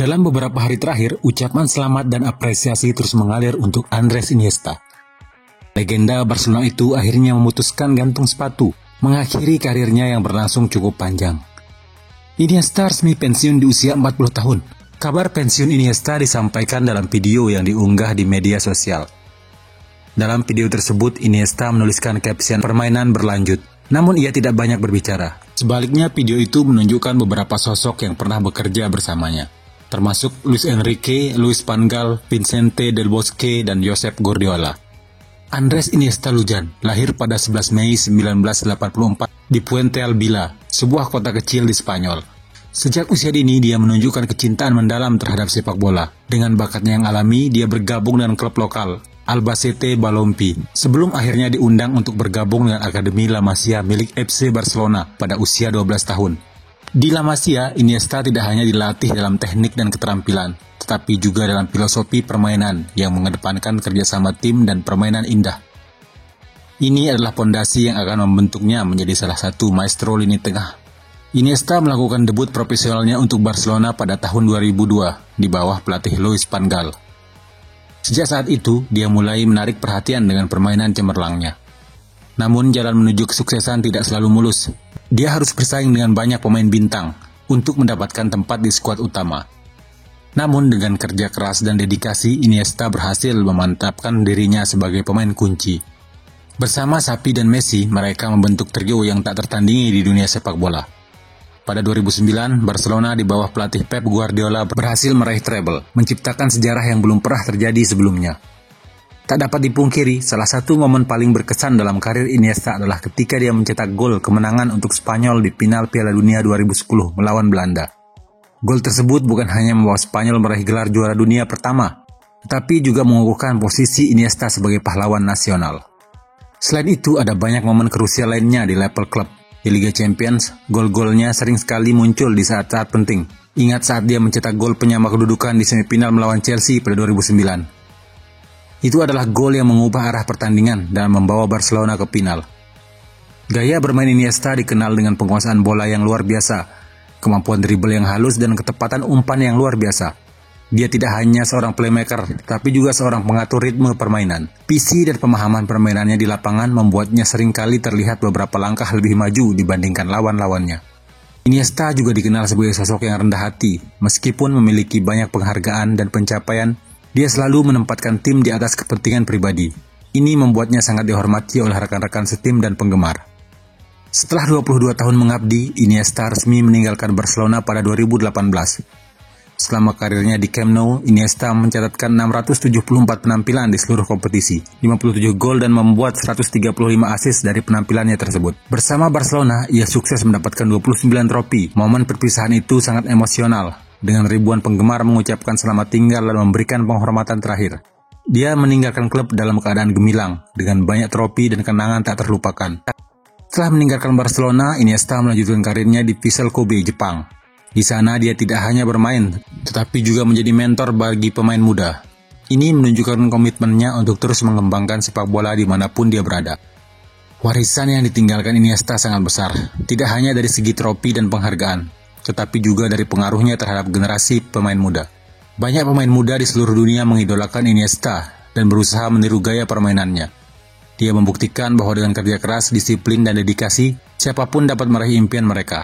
Dalam beberapa hari terakhir, ucapan selamat dan apresiasi terus mengalir untuk Andres Iniesta. Legenda Barcelona itu akhirnya memutuskan gantung sepatu, mengakhiri karirnya yang berlangsung cukup panjang. Iniesta resmi pensiun di usia 40 tahun. Kabar pensiun Iniesta disampaikan dalam video yang diunggah di media sosial. Dalam video tersebut, Iniesta menuliskan caption permainan berlanjut, namun ia tidak banyak berbicara. Sebaliknya, video itu menunjukkan beberapa sosok yang pernah bekerja bersamanya, termasuk Luis Enrique, Luis Van Gaal, Vicente Del Bosque, dan Josep Guardiola. Andres Iniesta Lujan lahir pada 11 Mei 1984 di Puente Alvila, sebuah kota kecil di Spanyol. Sejak usia dini, dia menunjukkan kecintaan mendalam terhadap sepak bola. Dengan bakatnya yang alami, dia bergabung dengan klub lokal, Albacete Balompi, sebelum akhirnya diundang untuk bergabung dengan Akademi La Masia milik FC Barcelona pada usia 12 tahun. Di La Masia, Iniesta tidak hanya dilatih dalam teknik dan keterampilan, tetapi juga dalam filosofi permainan yang mengedepankan kerjasama tim dan permainan indah. Ini adalah fondasi yang akan membentuknya menjadi salah satu maestro lini tengah. Iniesta melakukan debut profesionalnya untuk Barcelona pada tahun 2002 di bawah pelatih Luis Van Gaal. Sejak saat itu, dia mulai menarik perhatian dengan permainan cemerlangnya. Namun jalan menuju kesuksesan tidak selalu mulus. Dia harus bersaing dengan banyak pemain bintang untuk mendapatkan tempat di skuad utama. Namun dengan kerja keras dan dedikasi, Iniesta berhasil memantapkan dirinya sebagai pemain kunci. Bersama Xavi dan Messi, mereka membentuk trio yang tak tertandingi di dunia sepak bola. Pada 2009, Barcelona di bawah pelatih Pep Guardiola berhasil meraih treble, menciptakan sejarah yang belum pernah terjadi sebelumnya. Tak dapat dipungkiri, salah satu momen paling berkesan dalam karir Iniesta adalah ketika dia mencetak gol kemenangan untuk Spanyol di final Piala Dunia 2010 melawan Belanda. Gol tersebut bukan hanya membawa Spanyol meraih gelar juara dunia pertama, tetapi juga mengukuhkan posisi Iniesta sebagai pahlawan nasional. Selain itu, ada banyak momen krusial lainnya di level klub. Di Liga Champions, gol-golnya sering sekali muncul di saat-saat penting. Ingat saat dia mencetak gol penyama kedudukan di semifinal melawan Chelsea pada 2009. Itu adalah gol yang mengubah arah pertandingan dan membawa Barcelona ke final. Gaya bermain Iniesta dikenal dengan penguasaan bola yang luar biasa, kemampuan dribble yang halus dan ketepatan umpan yang luar biasa. Dia tidak hanya seorang playmaker, tapi juga seorang pengatur ritme permainan. Visi dan pemahaman permainannya di lapangan membuatnya seringkali terlihat beberapa langkah lebih maju dibandingkan lawan-lawannya. Iniesta juga dikenal sebagai sosok yang rendah hati. Meskipun memiliki banyak penghargaan dan pencapaian, dia selalu menempatkan tim di atas kepentingan pribadi. Ini membuatnya sangat dihormati oleh rekan-rekan setim dan penggemar. Setelah 22 tahun mengabdi, Iniesta resmi meninggalkan Barcelona pada 2018. Selama karirnya di Camp Nou, Iniesta mencatatkan 674 penampilan di seluruh kompetisi, 57 gol dan membuat 135 assist dari penampilannya tersebut. Bersama Barcelona, ia sukses mendapatkan 29 trofi. Momen perpisahan itu sangat emosional, dengan ribuan penggemar mengucapkan selamat tinggal dan memberikan penghormatan terakhir. Dia meninggalkan klub dalam keadaan gemilang, dengan banyak trofi dan kenangan tak terlupakan. Setelah meninggalkan Barcelona, Iniesta melanjutkan karirnya di Vissel Kobe, Jepang. Di sana dia tidak hanya bermain, tetapi juga menjadi mentor bagi pemain muda. Ini menunjukkan komitmennya untuk terus mengembangkan sepak bola dimanapun dia berada. Warisan yang ditinggalkan Iniesta sangat besar, tidak hanya dari segi trofi dan penghargaan, tetapi juga dari pengaruhnya terhadap generasi pemain muda. Banyak pemain muda di seluruh dunia mengidolakan Iniesta dan berusaha meniru gaya permainannya. Dia membuktikan bahwa dengan kerja keras, disiplin, dan dedikasi, siapapun dapat meraih impian mereka.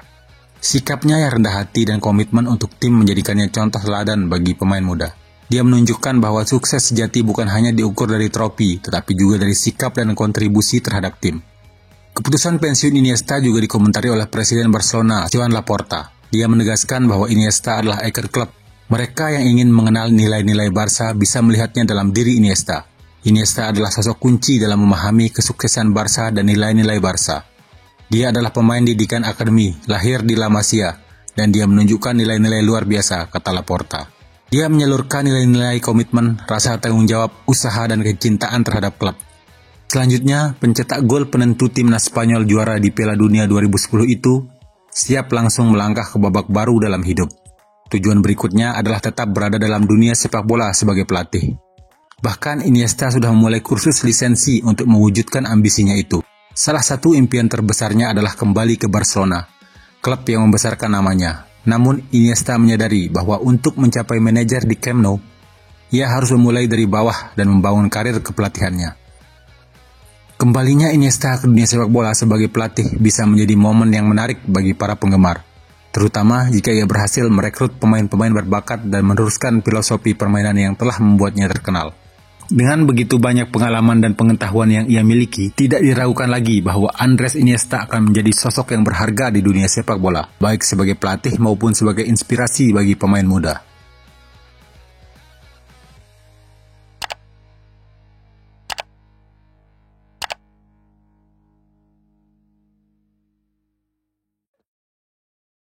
Sikapnya yang rendah hati dan komitmen untuk tim menjadikannya contoh teladan bagi pemain muda. Dia menunjukkan bahwa sukses sejati bukan hanya diukur dari trofi, tetapi juga dari sikap dan kontribusi terhadap tim. Keputusan pensiun Iniesta juga dikomentari oleh Presiden Barcelona, Joan Laporta. Dia menegaskan bahwa Iniesta adalah ikon klub. Mereka yang ingin mengenal nilai-nilai Barca bisa melihatnya dalam diri Iniesta. Iniesta adalah sosok kunci dalam memahami kesuksesan Barca dan nilai-nilai Barca. Dia adalah pemain didikan akademi, lahir di La Masia, dan dia menunjukkan nilai-nilai luar biasa, kata Laporta. Dia menyalurkan nilai-nilai komitmen, rasa tanggung jawab, usaha, dan kecintaan terhadap klub. Selanjutnya, pencetak gol penentu timnas Spanyol juara di Piala Dunia 2010 itu siap langsung melangkah ke babak baru dalam hidup. Tujuan berikutnya adalah tetap berada dalam dunia sepak bola sebagai pelatih. Bahkan Iniesta sudah memulai kursus lisensi untuk mewujudkan ambisinya itu. Salah satu impian terbesarnya adalah kembali ke Barcelona, klub yang membesarkan namanya. Namun Iniesta menyadari bahwa untuk mencapai manajer di Camp Nou, ia harus memulai dari bawah dan membangun karir kepelatihannya. Kembalinya Iniesta ke dunia sepak bola sebagai pelatih bisa menjadi momen yang menarik bagi para penggemar, terutama jika ia berhasil merekrut pemain-pemain berbakat dan meneruskan filosofi permainan yang telah membuatnya terkenal. Dengan begitu banyak pengalaman dan pengetahuan yang ia miliki, tidak diragukan lagi bahwa Andres Iniesta akan menjadi sosok yang berharga di dunia sepak bola, baik sebagai pelatih maupun sebagai inspirasi bagi pemain muda.